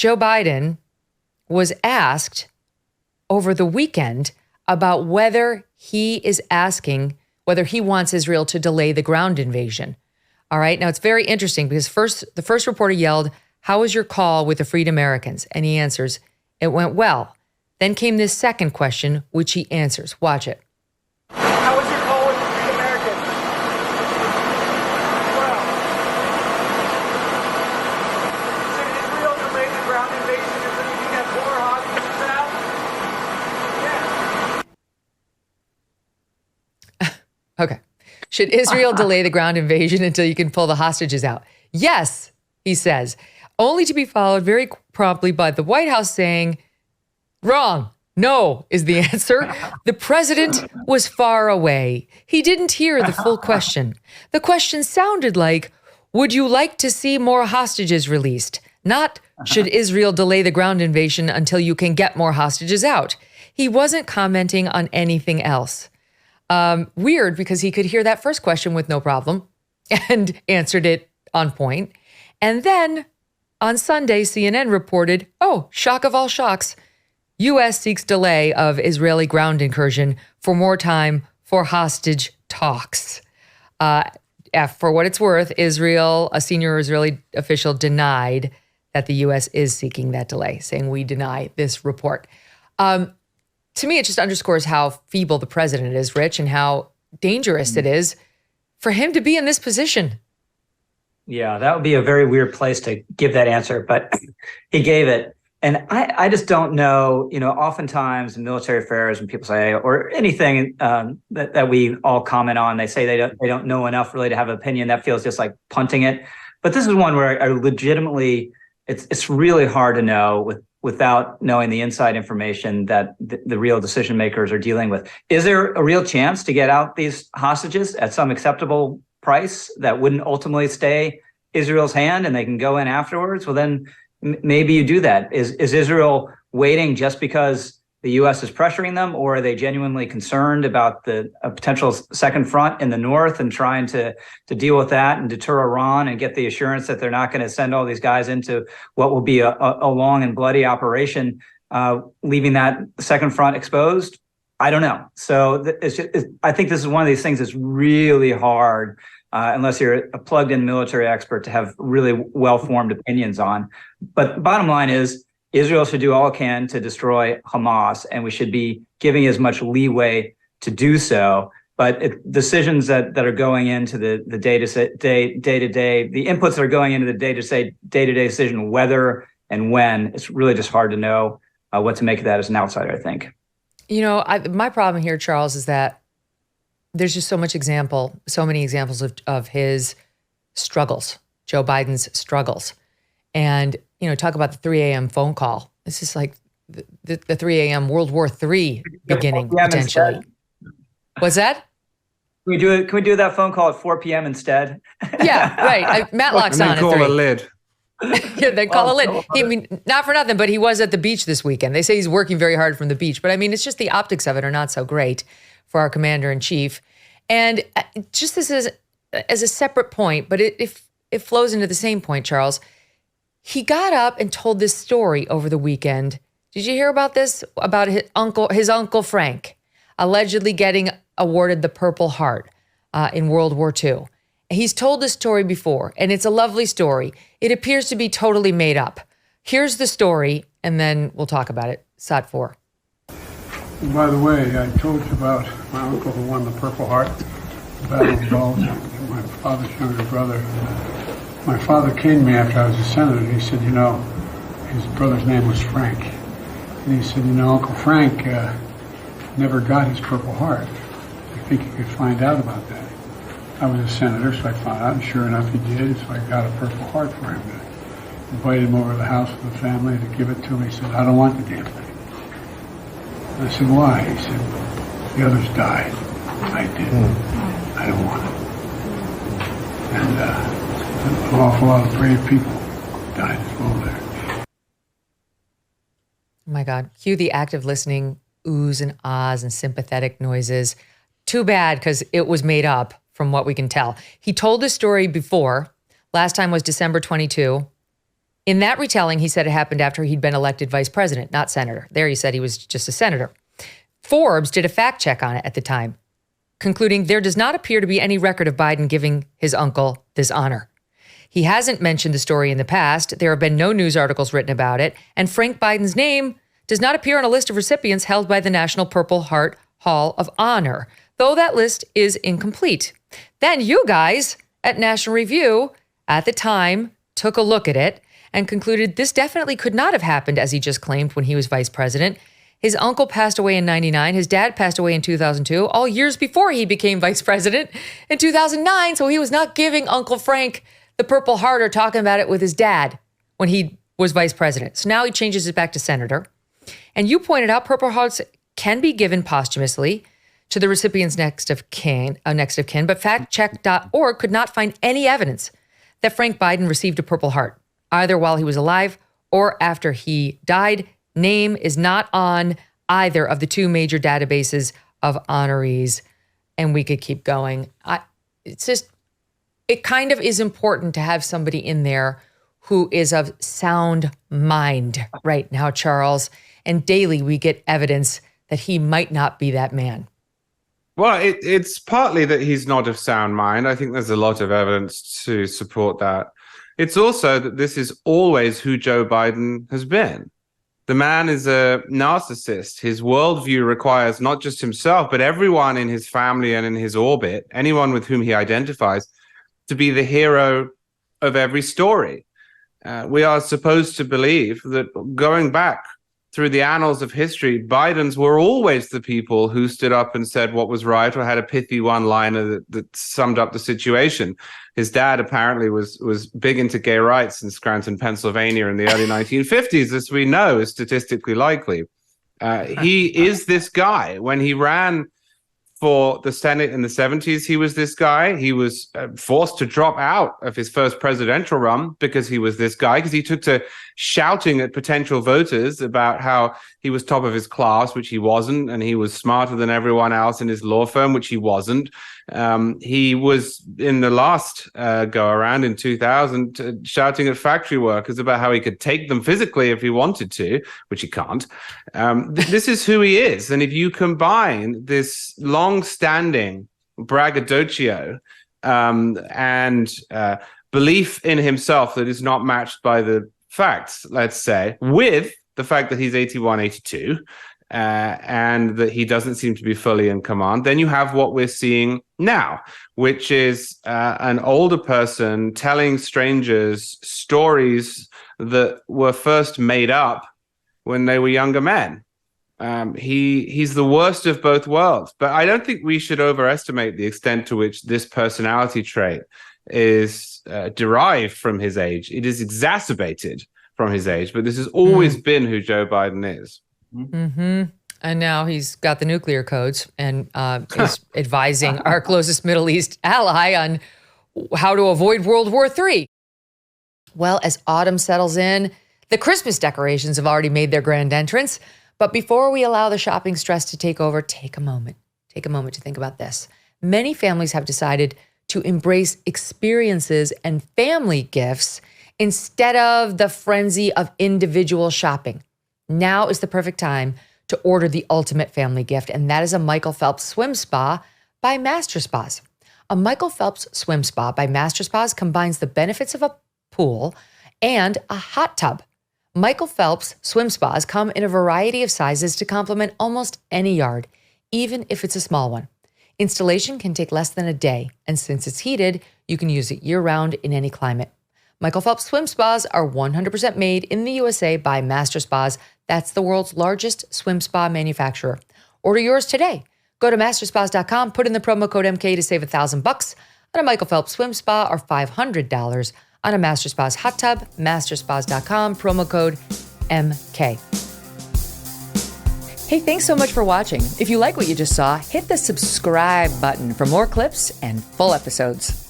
Joe Biden was asked over the weekend about whether he wants Israel to delay the ground invasion. All right. Now, it's very interesting because the first reporter yelled, "How was your call with the Freed Americans?" And he answers, "It went well." Then came this second question, which he answers. Watch it. How was your call with the Freed Americans? Well, should Israel delay the ground invasion until you can get more hostages out? Yeah. Okay. Should Israel delay the ground invasion until you can pull the hostages out? Yes, he says, only to be followed very promptly by the White House saying, wrong. No is the answer. The president was far away. He didn't hear the full question. The question sounded like, would you like to see more hostages released? Not, should Israel delay the ground invasion until you can get more hostages out? He wasn't commenting on anything else. Weird, because he could hear that first question with no problem and answered it on point. And then on Sunday, CNN reported, oh, shock of all shocks, U.S. seeks delay of Israeli ground incursion for more time for hostage talks. For what it's worth, a senior Israeli official denied that the U.S. is seeking that delay, saying we deny this report. To me, it just underscores how feeble the president is, Rich, and how dangerous it is for him to be in this position. Yeah, that would be a very weird place to give that answer, but he gave it. And I just don't know, oftentimes in military affairs when people say, or anything that we all comment on, they say they don't know enough really to have an opinion. That feels just like punting it. But this is one where I legitimately, it's really hard to know without knowing the inside information that the real decision makers are dealing with. Is there a real chance to get out these hostages at some acceptable price that wouldn't ultimately stay Israel's hand and they can go in afterwards? Well, then maybe you do that. Is Israel waiting just because the U.S. is pressuring them, or are they genuinely concerned about a potential second front in the north and trying to deal with that and deter Iran and get the assurance that they're not going to send all these guys into what will be a long and bloody operation, leaving that second front exposed? I don't know. So I think this is one of these things that's really hard, unless you're a plugged-in military expert, to have really well-formed opinions on. But bottom line is, Israel should do all it can to destroy Hamas, and we should be giving as much leeway to do so. But decisions that are going into the day-to-day, the inputs that are going into the day-to-day decision, whether and when, it's really just hard to know what to make of that as an outsider, I think. My problem here, Charles, is that there's just so many examples of his struggles, Joe Biden's struggles. And, talk about the 3 a.m. phone call. This is like the 3 a.m. World War III beginning, potentially. What's that? Can we do that phone call at 4 p.m. instead? Yeah, right. Matlock's on at 3. And then call a lid. Yeah, they call a lid. Not for nothing, but he was at the beach this weekend. They say he's working very hard from the beach. But it's just the optics of it are not so great for our commander-in-chief. And just this as a separate point, but it flows into the same point, Charles. He got up and told this story over the weekend. Did you hear about this? About his uncle Frank, allegedly getting awarded the Purple Heart in World War II. He's told this story before, and it's a lovely story. It appears to be totally made up. Here's the story, and then we'll talk about it. Sat 4. And by the way, I told you about my uncle who won the Purple Heart, Battle of Bulge, my father's younger brother. My father came to me after I was a senator, and he said, his brother's name was Frank. And he said, Uncle Frank never got his Purple Heart. I think you could find out about that. I was a senator, so I found out, and sure enough, he did. So I got a Purple Heart for him. I invited him over to the house with the family to give it to him. He said, I don't want the damn thing. And I said, why? He said, the others died. I didn't. I don't want it. And an awful lot of brave people died as well there. Oh my God. Cue the active listening, oohs and ahs and sympathetic noises. Too bad, because it was made up from what we can tell. He told this story before. Last time was December 22. In that retelling, he said it happened after he'd been elected vice president, not senator. There he said he was just a senator. Forbes did a fact check on it at the time, concluding there does not appear to be any record of Biden giving his uncle this honor. He hasn't mentioned the story in the past. There have been no news articles written about it. And Frank Biden's name does not appear on a list of recipients held by the National Purple Heart Hall of Honor, though that list is incomplete. Then you guys at National Review at the time took a look at it and concluded this definitely could not have happened as he just claimed when he was vice president. His uncle passed away in 99. His dad passed away in 2002, all years before he became vice president in 2009. So he was not giving Uncle Frank the Purple Heart or talking about it with his dad when he was vice president. So now he changes it back to senator. And you pointed out Purple Hearts can be given posthumously to the recipient's next of kin, but factcheck.org could not find any evidence that Frank Biden received a Purple Heart, either while he was alive or after he died. Name is not on either of the two major databases of honorees, and we could keep going. It kind of is important to have somebody in there who is of sound mind right now, Charles. And daily we get evidence that he might not be that man. Well, it's partly that he's not of sound mind. I think there's a lot of evidence to support that. It's also that this is always who Joe Biden has been. The man is a narcissist. His worldview requires not just himself, but everyone in his family and in his orbit, anyone with whom he identifies, to be the hero of every story. We are supposed to believe that going back through the annals of history, Bidens were always the people who stood up and said what was right or had a pithy one-liner that summed up the situation. His dad apparently was big into gay rights in Scranton, Pennsylvania in the early 1950s, as we know is statistically likely. He is this guy. When he ran for the Senate in the 70s, he was this guy. He was forced to drop out of his first presidential run because he was this guy, because he took to shouting at potential voters about how he was top of his class, which he wasn't, and he was smarter than everyone else in his law firm, which he wasn't. He was in the last go around in 2000 shouting at factory workers about how he could take them physically if he wanted to, which he can't. This is who he is. And if you combine this long-standing braggadocio and belief in himself that is not matched by the facts, let's say, with the fact that he's 81, 82, and that he doesn't seem to be fully in command, then you have what we're seeing now, which is an older person telling strangers stories that were first made up when they were younger men. He's the worst of both worlds. But I don't think we should overestimate the extent to which this personality trait is derived from his age. It is exacerbated from his age, but this has always been who Joe Biden is. Mm-hmm. And now he's got the nuclear codes and is advising our closest Middle East ally on how to avoid World War III. Well, as autumn settles in, the Christmas decorations have already made their grand entrance. But before we allow the shopping stress to take over, take a moment to think about this. Many families have decided to embrace experiences and family gifts instead of the frenzy of individual shopping. Now is the perfect time to order the ultimate family gift, and that is a Michael Phelps swim spa by Master Spas. A Michael Phelps swim spa by Master Spas combines the benefits of a pool and a hot tub. Michael Phelps swim spas come in a variety of sizes to complement almost any yard, even if it's a small one. Installation can take less than a day, and since it's heated, you can use it year-round in any climate. Michael Phelps swim spas are 100% made in the USA by Master Spas. That's the world's largest swim spa manufacturer. Order yours today. Go to masterspas.com, put in the promo code MK to save $1,000 on a Michael Phelps swim spa or $500 on a Master Spas hot tub. Masterspas.com, promo code MK. Hey, thanks so much for watching. If you like what you just saw, hit the subscribe button for more clips and full episodes.